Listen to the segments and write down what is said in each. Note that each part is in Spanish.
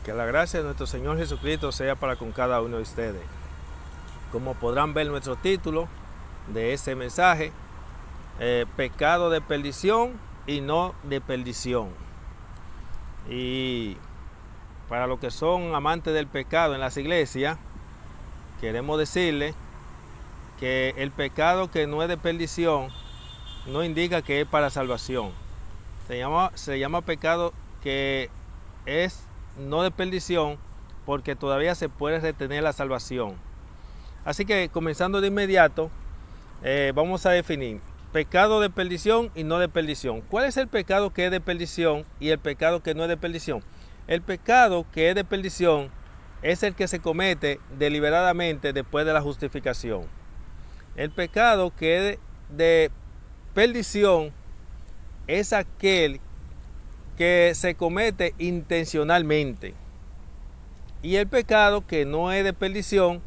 Que la gracia de nuestro Señor Jesucristo sea para con cada uno de ustedes. Como podrán ver nuestro título de ese mensaje, pecado de perdición y no de perdición. Y para los que son amantes del pecado en las iglesias, queremos decirles que el pecado que no es de perdición no indica que es para salvación. Se llama pecado que es no de perdición porque todavía se puede retener la salvación. Así que comenzando de inmediato, vamos a definir pecado de perdición y no de perdición. ¿Cuál es el pecado que es de perdición y el pecado que no es de perdición? El pecado que es de perdición es el que se comete deliberadamente después de la justificación. El pecado que es de perdición es aquel que se comete intencionalmente. Y el pecado que no es de perdición,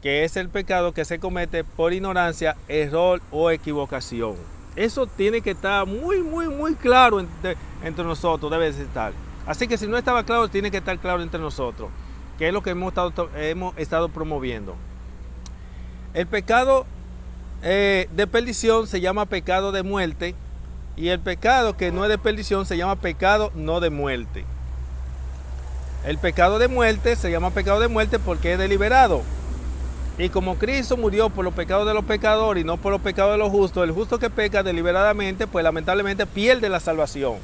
que es el pecado que se comete por ignorancia, error o equivocación. Eso tiene que estar muy claro entre nosotros, debe de estar. Así que si no estaba claro, tiene que estar claro entre nosotros, que es lo que hemos estado promoviendo. El pecado de perdición se llama pecado de muerte y el pecado que no es de perdición se llama pecado no de muerte. El pecado de muerte se llama pecado de muerte porque es deliberado. Y como Cristo murió por los pecados de los pecadores y no por los pecados de los justos, el justo que peca deliberadamente, pues lamentablemente pierde la salvación.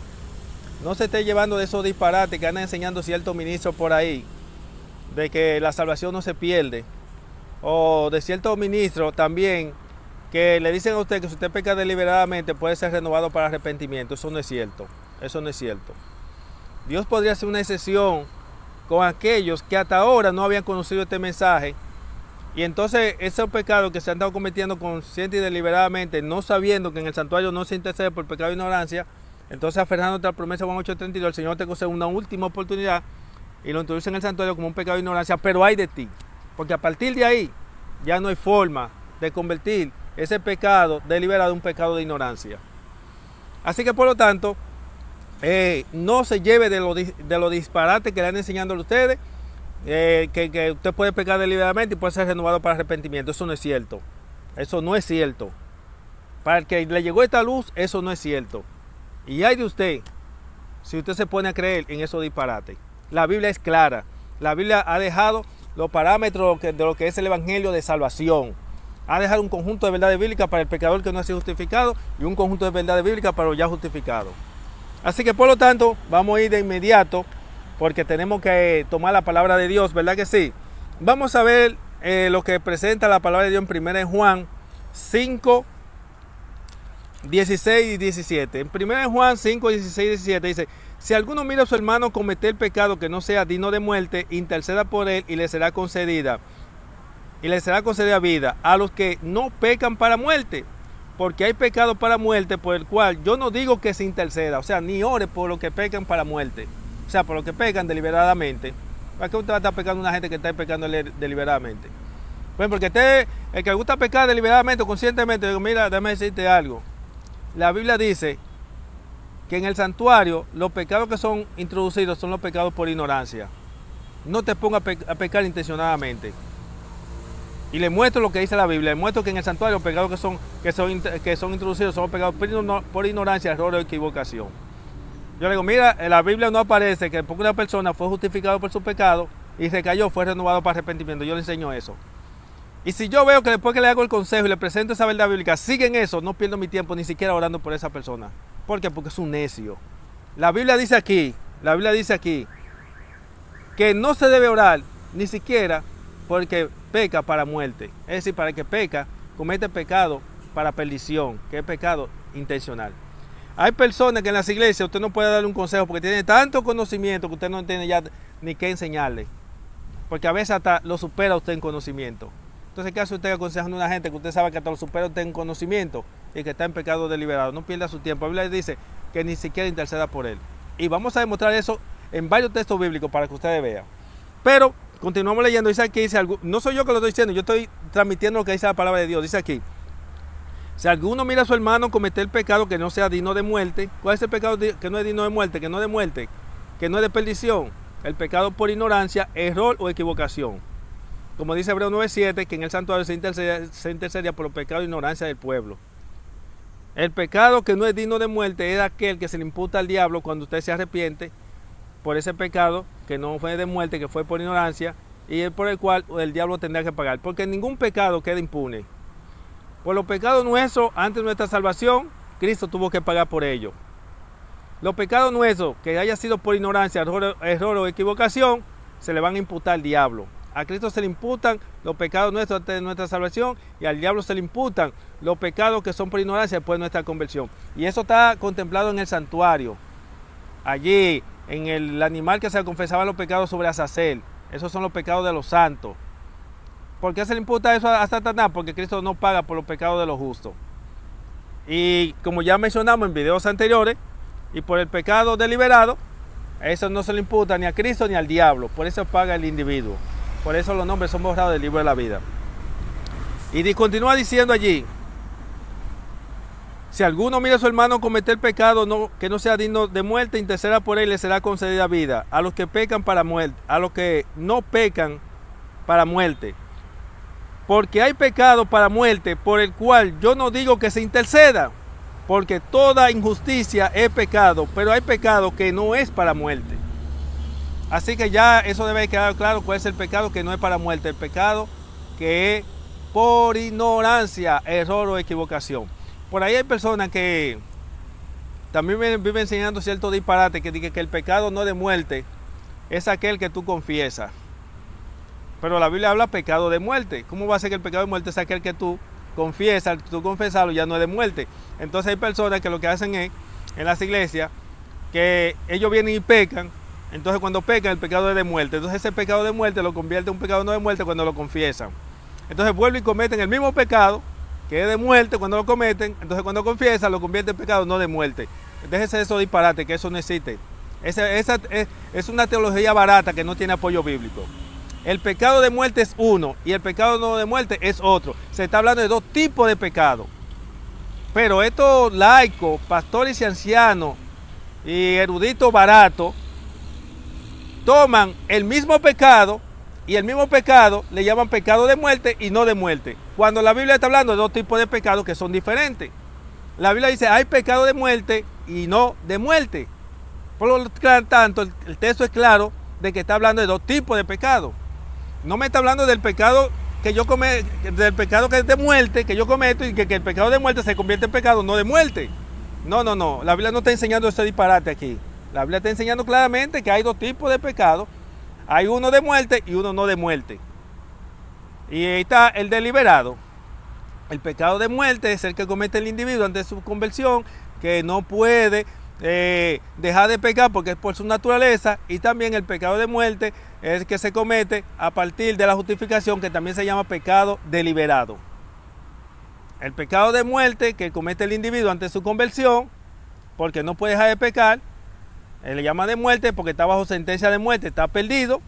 No se esté llevando de esos disparates que andan enseñando ciertos ministros por ahí, de que la salvación no se pierde. O de ciertos ministros también que le dicen a usted que si usted peca deliberadamente puede ser renovado para arrepentimiento. Eso no es cierto. Eso no es cierto. Dios podría hacer una excepción con aquellos que hasta ahora no habían conocido este mensaje. Y entonces esos pecados que se han estado cometiendo consciente y deliberadamente, no sabiendo que en el santuario no se intercede por pecado de ignorancia, entonces aferrándote a la promesa Juan 8:32, el Señor te concede una última oportunidad y lo introduce en el santuario como un pecado de ignorancia, pero hay de ti. Porque a partir de ahí ya no hay forma de convertir ese pecado deliberado en un pecado de ignorancia. Así que por lo tanto, no se lleve de los disparates que le han enseñado a ustedes, que usted puede pecar deliberadamente y puede ser renovado para arrepentimiento. Eso no es cierto. Eso no es cierto. Para el que le llegó esta luz, eso no es cierto. Y hay de usted, si usted se pone a creer en esos disparates. La Biblia es clara. La Biblia ha dejado los parámetros de lo que es el evangelio de salvación. Ha dejado un conjunto de verdades bíblicas para el pecador que no ha sido justificado y un conjunto de verdades bíblicas para los ya justificados. Así que por lo tanto, vamos a ir de inmediato porque tenemos que tomar la palabra de Dios, ¿verdad que sí? Vamos a ver lo que presenta la palabra de Dios en 1 Juan 5, 16 y 17. En 1 Juan 5, 16 y 17 dice: si alguno mira a su hermano cometer pecado que no sea digno de muerte, interceda por él y le será concedida vida a los que no pecan para muerte, porque hay pecado para muerte por el cual yo no digo que se interceda, o sea, ni ore por los que pecan para muerte, o sea, por los que pecan deliberadamente. ¿Para qué usted va a estar pecando a una gente que está pecando deliberadamente? Bueno, porque el que le gusta pecar deliberadamente o conscientemente, digo, mira, déjame decirte algo. La Biblia dice que en el santuario los pecados que son introducidos son los pecados por ignorancia. No te pongas a pecar intencionadamente. Y le muestro lo que dice la Biblia. Le muestro que en el santuario los pecados que son introducidos son los pecados por ignorancia, error o equivocación. Yo le digo, mira, en la Biblia no aparece que porque una persona fue justificado por su pecado y recayó, fue renovado para arrepentimiento. Yo le enseño eso. Y si yo veo que después que le hago el consejo y le presento esa verdad bíblica, siguen eso, no pierdo mi tiempo ni siquiera orando por esa persona. ¿Por qué? Porque es un necio. La Biblia dice aquí que no se debe orar ni siquiera porque peca para muerte. Es decir, para el que peca, comete pecado para perdición, que es pecado intencional. Hay personas que en las iglesias usted no puede darle un consejo porque tiene tanto conocimiento que usted no tiene ya ni qué enseñarle. Porque a veces hasta lo supera usted en conocimiento. Entonces, ¿qué hace usted aconsejando a una gente que usted sabe que hasta lo supera usted en conocimiento y que está en pecado deliberado? No pierda su tiempo. La Biblia dice que ni siquiera interceda por él. Y vamos a demostrar eso en varios textos bíblicos para que ustedes vean. Pero continuamos leyendo. Dice aquí, no soy yo que lo estoy diciendo, yo estoy transmitiendo lo que dice la palabra de Dios. Dice aquí: si alguno mira a su hermano cometer pecado que no sea digno de muerte. ¿Cuál es el pecado que no es digno de muerte? Que no es de muerte, que no es de perdición. el pecado por ignorancia, error o equivocación. Como dice Hebreos 9:7, que en el santuario se intercedía por los pecados e ignorancia del pueblo. El pecado que no es digno de muerte es aquel que se le imputa al diablo cuando usted se arrepiente por ese pecado que no fue de muerte, que fue por ignorancia, y es por el cual el diablo tendrá que pagar. Porque ningún pecado queda impune. Por los pecados nuestros, antes de nuestra salvación, Cristo tuvo que pagar por ello. Los pecados nuestros, que haya sido por ignorancia, error o equivocación, se le van a imputar al diablo. A Cristo se le imputan los pecados nuestros antes de nuestra salvación y al diablo se le imputan los pecados que son por ignorancia después de nuestra conversión. Y eso está contemplado en el santuario. Allí, en el animal que se confesaba los pecados sobre Azazel. Esos son los pecados de los santos. ¿Por qué se le imputa eso a Satanás? Porque Cristo no paga por los pecados de los justos. Y como ya mencionamos en videos anteriores, y por el pecado deliberado, eso no se le imputa ni a Cristo ni al diablo. Por eso paga el individuo. Por eso los nombres son borrados del libro de la vida. Y continúa diciendo allí: si alguno mira a su hermano cometer pecado que no sea digno de muerte, interceda por él, le será concedida vida. A los que pecan para muerte, a los que no pecan para muerte. Porque hay pecado para muerte, por el cual yo no digo que se interceda, porque toda injusticia es pecado, pero hay pecado que no es para muerte. Así que ya eso debe quedar claro cuál es el pecado que no es para muerte, el pecado que es por ignorancia, error o equivocación. Por ahí hay personas que también viven enseñando cierto disparate, que dicen que el pecado no de muerte es aquel que tú confiesas. Pero la Biblia habla pecado de muerte. ¿Cómo va a ser que el pecado de muerte es aquel que tú confiesas? Tú confesarlo ya no es de muerte. Entonces hay personas que lo que hacen es, en las iglesias, que ellos vienen y pecan. Entonces cuando pecan el pecado es de muerte. Entonces ese pecado de muerte lo convierte en un pecado no de muerte cuando lo confiesan. Entonces vuelven y cometen el mismo pecado que es de muerte cuando lo cometen. Entonces cuando confiesan lo convierte en pecado no de muerte. Déjese eso disparate, que eso no existe. Esa es una teología barata que no tiene apoyo bíblico. El pecado de muerte es uno y el pecado no de muerte es otro. Se está hablando de dos tipos de pecado. Pero estos laicos, pastores y ancianos y eruditos baratos toman el mismo pecado y el mismo pecado le llaman pecado de muerte y no de muerte. Cuando la Biblia está hablando de dos tipos de pecados que son diferentes. La Biblia dice hay pecado de muerte y no de muerte. Por lo tanto, el texto es claro de que está hablando de dos tipos de pecados. No me está hablando del pecado que yo cometo, del pecado que es de muerte, que yo cometo y que el pecado de muerte se convierte en pecado no de muerte. No. La Biblia no está enseñando ese disparate aquí. La Biblia está enseñando claramente que hay dos tipos de pecados. Hay uno de muerte y uno no de muerte. Y ahí está el deliberado. El pecado de muerte es el que comete el individuo ante su conversión, que no puede dejar de pecar porque es por su naturaleza. Y también el pecado de muerte es el que se comete a partir de la justificación, que también se llama pecado deliberado. El pecado de muerte que comete el individuo ante su conversión, porque no puede dejar de pecar, él le llama de muerte porque está bajo sentencia de muerte, está perdido.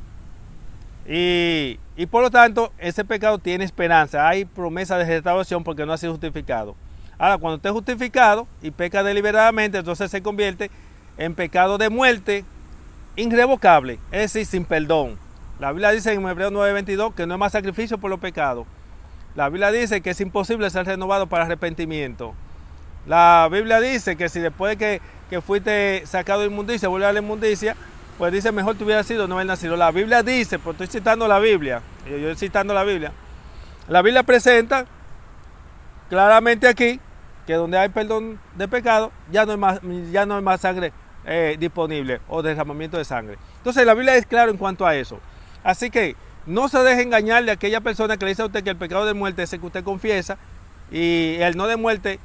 Y por lo tanto, ese pecado tiene esperanza. Hay promesa de restauración porque no ha sido justificado. Ahora, cuando usted es justificado y peca deliberadamente, entonces se convierte en pecado de muerte irrevocable, es decir, sin perdón. La Biblia dice en Hebreos 9:22 que no es más sacrificio por los pecados. La Biblia dice que es imposible ser renovado para arrepentimiento. La Biblia dice que si después de que fuiste sacado de inmundicia, vuelve a la inmundicia, pues dice mejor te hubiera sido no haber nacido. La Biblia dice, pues estoy citando la Biblia, yo estoy citando la Biblia. La Biblia presenta claramente aquí que donde hay perdón de pecado ya no hay más sangre disponible o derramamiento de sangre. Entonces la Biblia es claro en cuanto a eso. Así que no se deje engañar de aquella persona que le dice a usted que el pecado de muerte es el que usted confiesa y el no de muerte,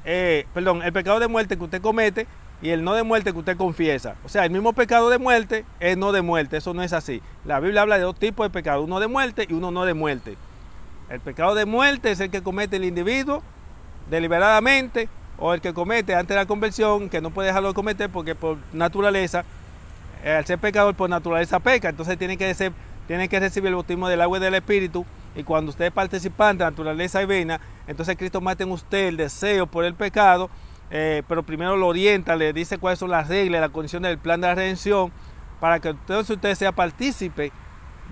el pecado de muerte que usted comete y el no de muerte que usted confiesa. O sea, el mismo pecado de muerte es no de muerte. Eso no es así. La Biblia habla de dos tipos de pecado, uno de muerte y uno no de muerte. El pecado de muerte es el que comete el individuo deliberadamente o el que comete antes de la conversión, que no puede dejarlo de cometer porque por naturaleza, al ser pecador por naturaleza peca. Entonces tiene que recibir el bautismo del agua y del Espíritu. Y cuando usted es participante de naturaleza divina, entonces Cristo mata en usted el deseo por el pecado, pero primero lo orienta, le dice cuáles son las reglas, las condiciones del plan de la redención, para que entonces usted sea partícipe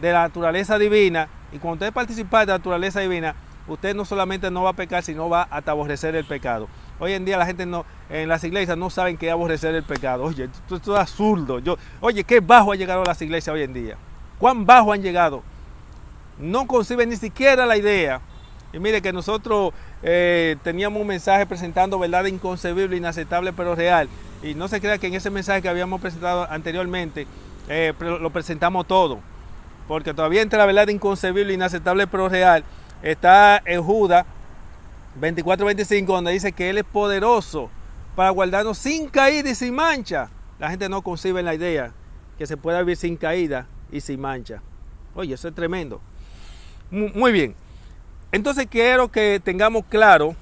de la naturaleza divina. Y cuando usted participa de la naturaleza divina, usted no solamente no va a pecar, sino va a aborrecer el pecado. Hoy en día la gente en las iglesias no saben qué es aborrecer el pecado. Oye, esto es absurdo. Oye, qué bajo han llegado las iglesias hoy en día. Cuán bajo han llegado. No conciben ni siquiera la idea. Y mire que nosotros teníamos un mensaje presentando verdad inconcebible, inaceptable, pero real. Y no se crea que en ese mensaje que habíamos presentado anteriormente, lo presentamos todo. Porque todavía entre la verdad inconcebible, inaceptable, pero real, está en Judas 24:25, donde dice que Él es poderoso para guardarnos sin caída y sin mancha. La gente no concibe la idea que se pueda vivir sin caída y sin mancha. Oye, eso es tremendo. Muy bien. Entonces quiero que tengamos claro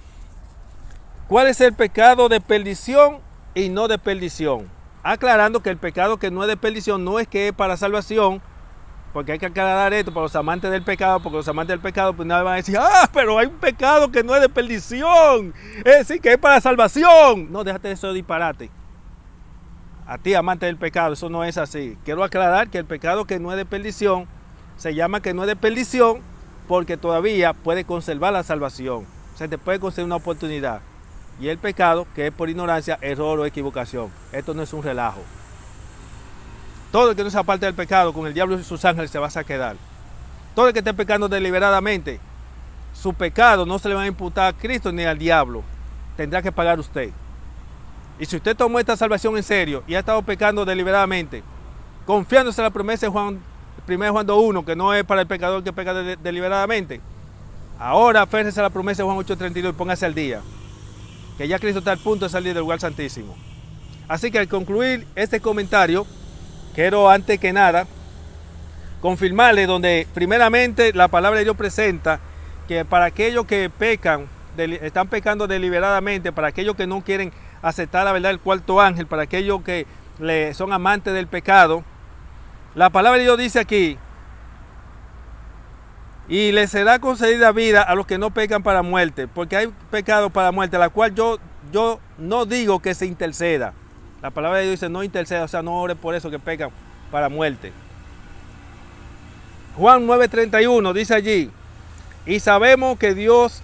cuál es el pecado de perdición y no de perdición. Aclarando que el pecado que no es de perdición no es que es para salvación, porque hay que aclarar esto para los amantes del pecado, porque los amantes del pecado pues nada van a decir, pero hay un pecado que no es de perdición, es decir, que es para salvación. No, déjate de eso de disparate. A ti, amante del pecado, eso no es así. Quiero aclarar que el pecado que no es de perdición se llama que no es de perdición porque todavía puede conservar la salvación. O sea, te puede conceder una oportunidad. Y el pecado que es por ignorancia, error o equivocación. Esto no es un relajo. Todo el que no se aparte del pecado, con el diablo y sus ángeles se va a quedar. Todo el que esté pecando deliberadamente, su pecado no se le va a imputar a Cristo ni al diablo. Tendrá que pagar usted. Y si usted tomó esta salvación en serio y ha estado pecando deliberadamente, confiándose en la promesa de 1 Juan 2:1, que no es para el pecador que peca deliberadamente, ahora aférrese a la promesa de Juan 8:32 y póngase al día, que ya Cristo está al punto de salir del lugar santísimo. Así que al concluir este comentario, quiero antes que nada confirmarle donde primeramente la palabra de Dios presenta que para aquellos que pecan, están pecando deliberadamente, para aquellos que no quieren aceptar la verdad del cuarto ángel, para aquellos que son amantes del pecado, la palabra de Dios dice aquí, y les será concedida vida a los que no pecan para muerte, porque hay pecado para muerte, la cual yo no digo que se interceda. La palabra de Dios dice no interceda, o sea, no ore por eso que pecan para muerte. Juan 9:31 dice allí, y sabemos que Dios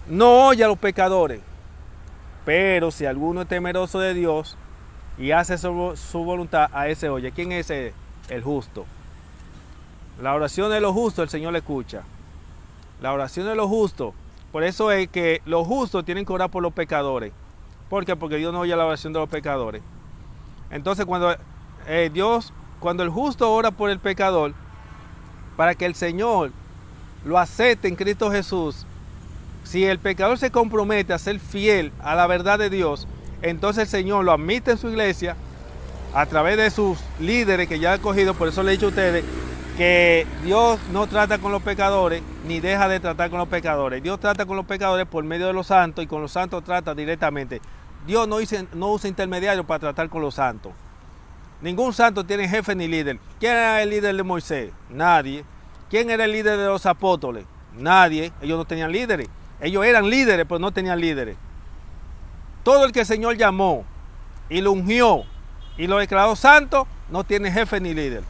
no oye a los pecadores, pero si alguno es temeroso de Dios y hace su voluntad, a ese oye. ¿Quién es ese? El justo. La oración de los justos el Señor le escucha. La oración de los justos. Por eso es que los justos tienen que orar por los pecadores. ¿Por qué? Porque Dios no oye la oración de los pecadores. Entonces cuando el justo ora por el pecador, para que el Señor lo acepte en Cristo Jesús, si el pecador se compromete a ser fiel a la verdad de Dios, entonces el Señor lo admite en su iglesia a través de sus líderes que ya ha escogido. Por eso le he dicho a ustedes que Dios no trata con los pecadores ni deja de tratar con los pecadores. Dios trata con los pecadores por medio de los santos y con los santos trata directamente. Dios no usa intermediarios para tratar con los santos. Ningún santo tiene jefe ni líder. ¿Quién era el líder de Moisés? Nadie. ¿Quién era el líder de los apóstoles? Nadie. Ellos no tenían líderes. Ellos eran líderes, pero no tenían líderes. Todo el que el Señor llamó y lo ungió y lo declaró santo, no tiene jefe ni líder.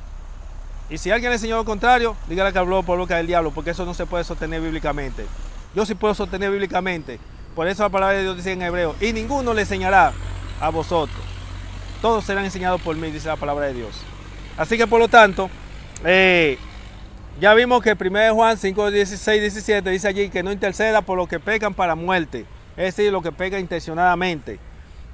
Y si alguien le enseñó lo contrario, dígale que habló por boca del diablo, porque eso no se puede sostener bíblicamente. Yo sí puedo sostener bíblicamente. Por eso la palabra de Dios dice en hebreo, y ninguno le enseñará a vosotros. Todos serán enseñados por mí, dice la palabra de Dios. Así que por lo tanto, ya vimos que 1 Juan 5:16-17 dice allí que no interceda por los que pecan para muerte, es decir, los que pecan intencionadamente.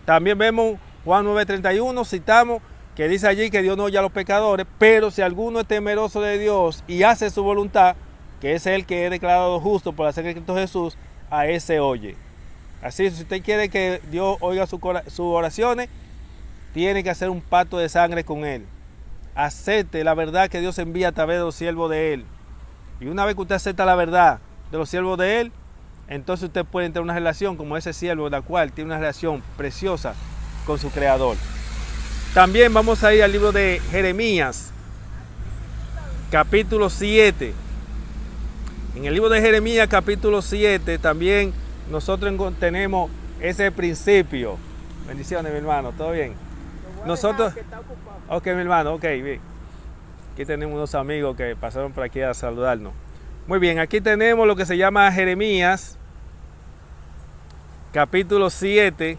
También vemos Juan 9:31, citamos, que dice allí que Dios no oye a los pecadores, pero si alguno es temeroso de Dios y hace su voluntad, que es el que es declarado justo por hacer Cristo Jesús, a ese oye. Así, si usted quiere que Dios oiga sus oraciones, tiene que hacer un pacto de sangre con Él. Acepte la verdad que Dios envía a través de los siervos de Él. Y una vez que usted acepta la verdad de los siervos de Él, entonces usted puede entrar en una relación como ese siervo, la cual tiene una relación preciosa con su Creador. También vamos a ir al libro de Jeremías, capítulo 7. En el libro de Jeremías, capítulo 7, también nosotros tenemos ese principio. Bendiciones, mi hermano, ¿todo bien? nosotros... Ok, mi hermano, ok, bien. Aquí tenemos unos amigos que pasaron por aquí a saludarnos. Muy bien, aquí tenemos lo que se llama Jeremías, capítulo 7.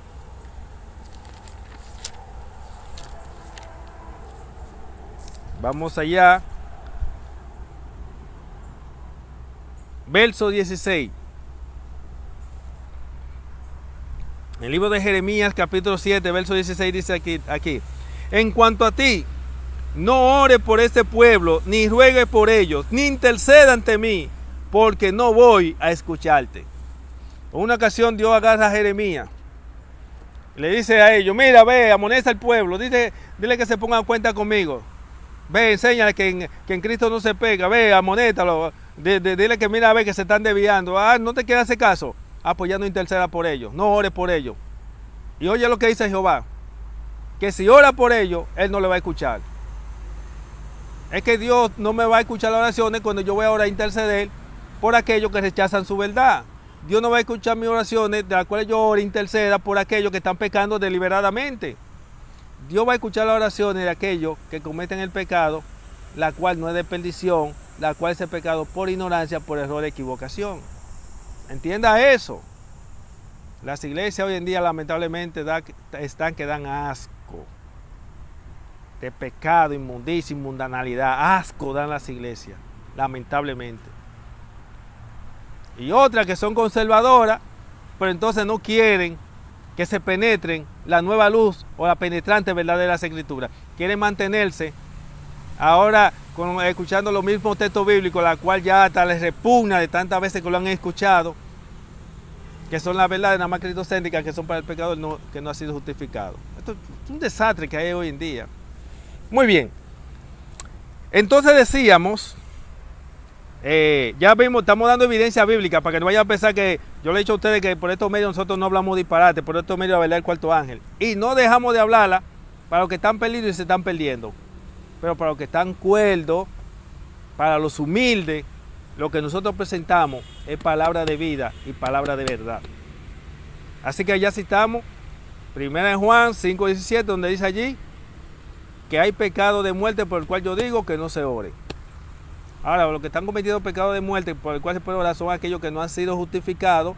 Vamos allá. Verso 16. El libro de Jeremías, capítulo 7, verso 16, dice aquí. En cuanto a ti, no ores por este pueblo, ni ruegues por ellos, ni interceda ante mí, porque no voy a escucharte. En una ocasión Dios agarra a Jeremías. Le dice a ellos, mira, ve, amonesta al pueblo, dile que se pongan cuenta conmigo. Ve, enséñale que en Cristo no se pega, ve, amonéstalo. Dile que mira, ve que se están desviando. Ah, no te quieres hacer caso. Ah, pues ya no interceda por ellos, no ores por ellos. Y oye lo que dice Jehová, que si ora por ellos, Él no le va a escuchar. Es que Dios no me va a escuchar las oraciones cuando yo voy ahora a interceder por aquellos que rechazan su verdad. Dios no va a escuchar mis oraciones de las cuales yo ore e interceda por aquellos que están pecando deliberadamente. Dios va a escuchar las oraciones de aquellos que cometen el pecado, la cual no es de perdición, la cual es el pecado por ignorancia, por error, equivocación. Entienda eso. Las iglesias hoy en día lamentablemente están que dan asco de pecado, inmundicia, mundanalidad. Asco dan las iglesias, lamentablemente. Y otras que son conservadoras, pero entonces no quieren que se penetren la nueva luz o la penetrante verdad de las escrituras. Quieren mantenerse ahora escuchando los mismos textos bíblicos, la cual ya hasta les repugna de tantas veces que lo han escuchado, que son las verdades nada más cristocéntricas, que son para el pecador que no ha sido justificado. Esto es un desastre que hay hoy en día. Muy bien. Entonces decíamos, ya vimos, estamos dando evidencia bíblica para que no vayan a pensar que yo le he dicho a ustedes que por estos medios nosotros no hablamos disparate, por estos medios de la verdad del cuarto ángel. Y no dejamos de hablarla para los que están perdidos y se están perdiendo. Pero para los que están cuerdos, para los humildes, lo que nosotros presentamos es palabra de vida y palabra de verdad. Así que ya citamos 1 Juan 5:17, donde dice allí que hay pecado de muerte por el cual yo digo que no se ore. Ahora, los que están cometiendo pecado de muerte por el cual se puede orar son aquellos que no han sido justificados,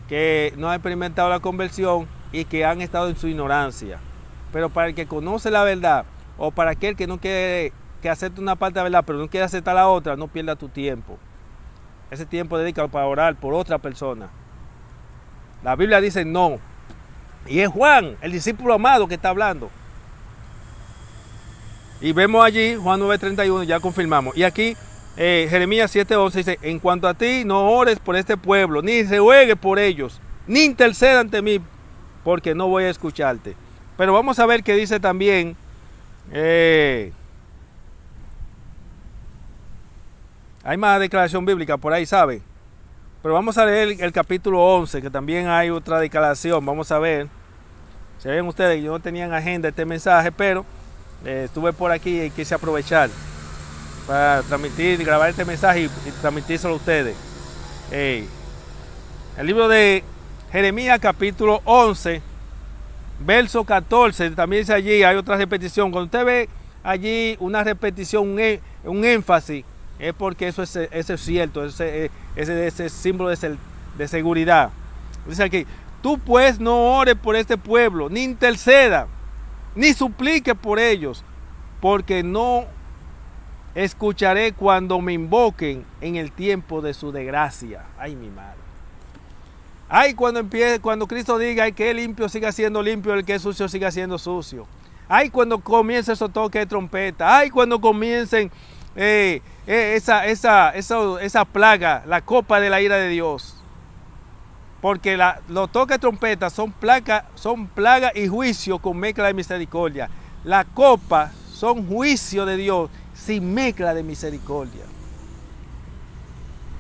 que no han experimentado la conversión y que han estado en su ignorancia. Pero para el que conoce la verdad, o para aquel que no quiere que acepte una parte de la verdad, pero no quiere aceptar la otra, no pierda tu tiempo. Ese tiempo dedícalo para orar por otra persona. La Biblia dice no. Y es Juan, el discípulo amado, que está hablando. Y vemos allí, Juan 9:31, ya confirmamos. Y aquí, Jeremías 7:11 dice, en cuanto a ti, no ores por este pueblo, ni ruegues por ellos, ni interceda ante mí, porque no voy a escucharte. Pero vamos a ver qué dice también. Hay más declaración bíblica por ahí, ¿sabe? Pero vamos a leer el capítulo 11, que también hay otra declaración. Vamos a ver. Se ven ustedes, yo no tenía en agenda este mensaje, pero estuve por aquí y quise aprovechar para transmitir, grabar este mensaje y transmitírselo a ustedes. El libro de Jeremías, capítulo 11, verso 14, también dice allí, hay otra repetición. Cuando usted ve allí una repetición, un énfasis, es porque eso es cierto, ese símbolo de seguridad. Dice aquí, tú pues no ores por este pueblo, ni interceda, ni suplique por ellos, porque no escucharé cuando me invoquen en el tiempo de su desgracia. Ay, mi madre. Ay, cuando Cristo diga, ay, que el limpio siga siendo limpio, el que es sucio siga siendo sucio. Ay, cuando comience esos toques de trompeta. Ay, cuando comiencen esa plaga, la copa de la ira de Dios. Porque los toques de trompeta son plaga y juicio con mezcla de misericordia. La copa son juicio de Dios sin mezcla de misericordia.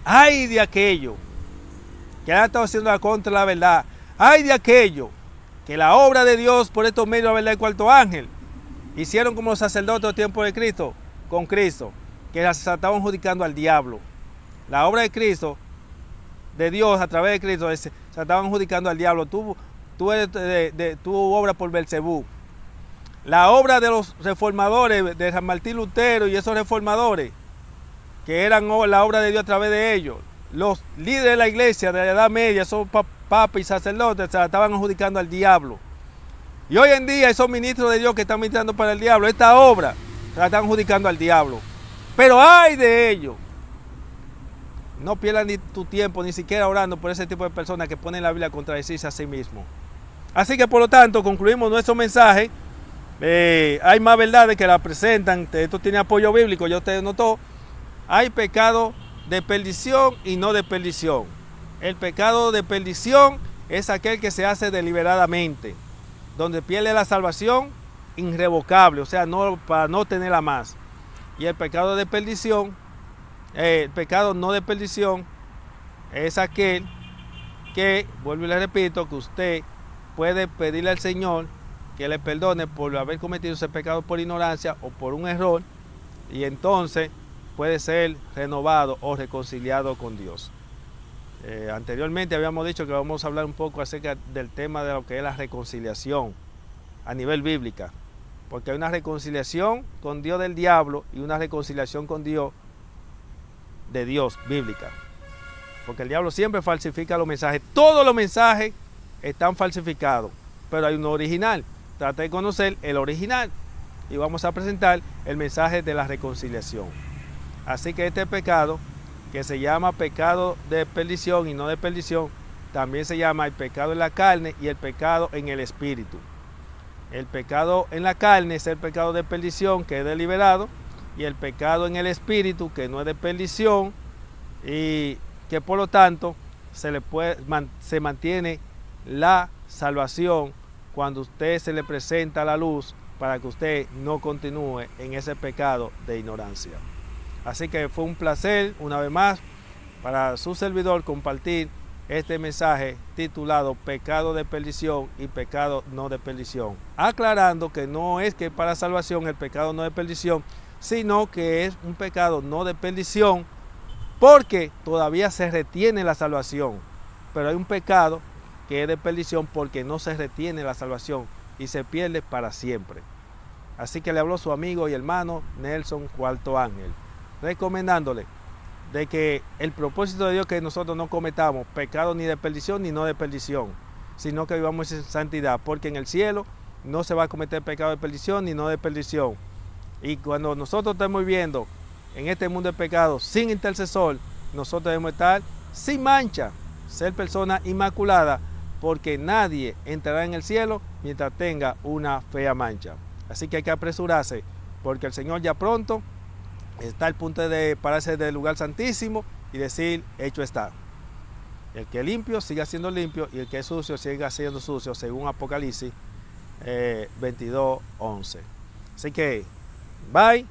Ay de aquello que han estado haciendo la contra de la verdad. Ay de aquello que la obra de Dios por estos medios de la verdad del cuarto ángel hicieron como los sacerdotes del tiempo de Cristo, con Cristo, que se estaban adjudicando al diablo. La obra de Cristo, de Dios a través de Cristo, se estaban adjudicando al diablo. Tú obras por Belcebú. La obra de los reformadores, de San Martín Lutero y esos reformadores, que eran la obra de Dios a través de ellos, los líderes de la iglesia de la Edad Media, esos papas y sacerdotes, se la estaban adjudicando al diablo. Y hoy en día esos ministros de Dios que están ministrando para el diablo, esta obra se la están adjudicando al diablo. Pero ay de ellos. No pierdan ni tu tiempo, ni siquiera orando por ese tipo de personas que ponen la Biblia a contradecirse a sí mismo. Así que por lo tanto concluimos nuestro mensaje. Hay más verdades que la presentan. Esto tiene apoyo bíblico, ya ustedes notó. Hay pecado de perdición y no de perdición. El pecado de perdición es aquel que se hace deliberadamente, donde pierde la salvación irrevocable, o sea, no, para no tenerla más. Y el pecado de perdición, el pecado no de perdición, es aquel que, vuelvo y le repito, que usted puede pedirle al Señor que le perdone por haber cometido ese pecado por ignorancia o por un error, y entonces puede ser renovado o reconciliado con Dios. Anteriormente habíamos dicho que vamos a hablar un poco acerca del tema de lo que es la reconciliación a nivel bíblica, porque hay una reconciliación con Dios del diablo y una reconciliación con Dios de Dios bíblica, porque el diablo siempre falsifica los mensajes. Todos los mensajes están falsificados, pero hay uno original. Trata de conocer el original y vamos a presentar el mensaje de la reconciliación. Así que este pecado, que se llama pecado de perdición y no de perdición, también se llama el pecado en la carne y el pecado en el espíritu. El pecado en la carne es el pecado de perdición, que es deliberado, y el pecado en el espíritu, que no es de perdición, y que por lo tanto se mantiene la salvación cuando usted se le presenta la luz, para que usted no continúe en ese pecado de ignorancia. Así que fue un placer una vez más para su servidor compartir este mensaje titulado Pecado de perdición y pecado no de perdición, aclarando que no es que para salvación el pecado no de perdición, sino que es un pecado no de perdición porque todavía se retiene la salvación, pero hay un pecado que es de perdición porque no se retiene la salvación y se pierde para siempre. Así que le habló su amigo y hermano Nelson Cuarto Ángel, recomendándole de que el propósito de Dios es que nosotros no cometamos pecado ni de perdición ni no de perdición, sino que vivamos en santidad, porque en el cielo no se va a cometer pecado de perdición ni no de perdición. Y cuando nosotros estemos viviendo en este mundo de pecado sin intercesor, nosotros debemos estar sin mancha, ser personas inmaculadas, porque nadie entrará en el cielo mientras tenga una fea mancha. Así que hay que apresurarse, porque el Señor ya pronto está al punto de pararse del lugar santísimo y decir, hecho está. El que es limpio siga siendo limpio y el que es sucio siga siendo sucio, según Apocalipsis 22:11. Así que, bye.